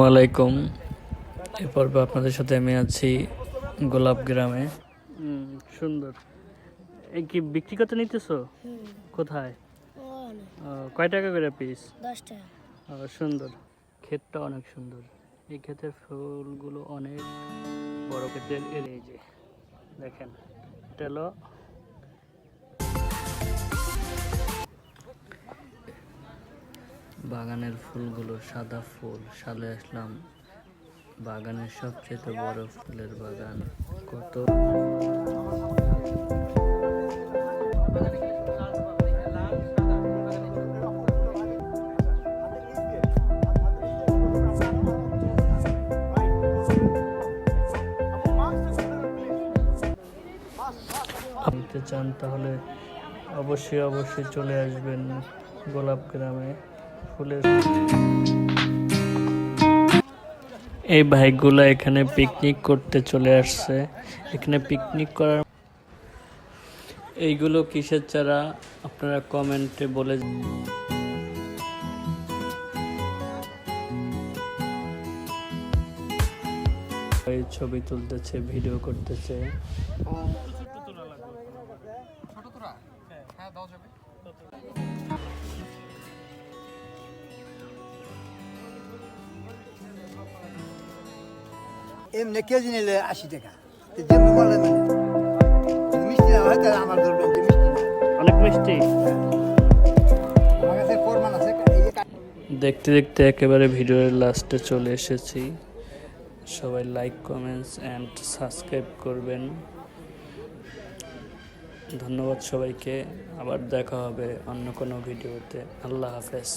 ওয়ালাইকুম। এ পর্বে আপনাদের সাথে আমি আছি গোলাপ গ্রামে। সুন্দর। এই কি বিক্রি করতে নিতেছো? কোথায়? কয় টাকা করে পিস? 10 টাকা। সুন্দর। ক্ষেতটা অনেক সুন্দর। এই ক্ষেতের ফুলগুলো অনেক বড় ক্ষেতের। এই যে দেখেন, এটা হলো বাগানের ফুলগুলো, সাদা ফুল। সালে আসলাম বাগানের সবচেয়ে বড় ফুলের বাগান। কত নিতে চান তাহলে অবশ্যই চলে আসবেন গোলাপ গ্রামে। ফুলের এই ভাইগুলা এখানে পিকনিক করতে চলে আসছে। এখানে পিকনিক করার এইগুলো কিসের চারা আপনারা কমেন্টে বলে। ছবি তুলতেছে, ভিডিও করতেছে। এমনি কেজি নিলে 80 টাকা। যেমনি বলে মানে মিষ্টি না হয় তাহলে আমার ধরবেন যে মিষ্টি না। অনেক মিষ্টি। আমার কাছে ফরমান আছে। দেখতে দেখতে একেবারে ভিডিওর লাস্টে চলে এসেছি। সবাই লাইক, কমেন্টস অ্যান্ড সাবস্ক্রাইব করবেন। ধন্যবাদ সবাইকে। আবার দেখা হবে অন্য কোনো ভিডিওতে। আল্লাহ হাফেজ।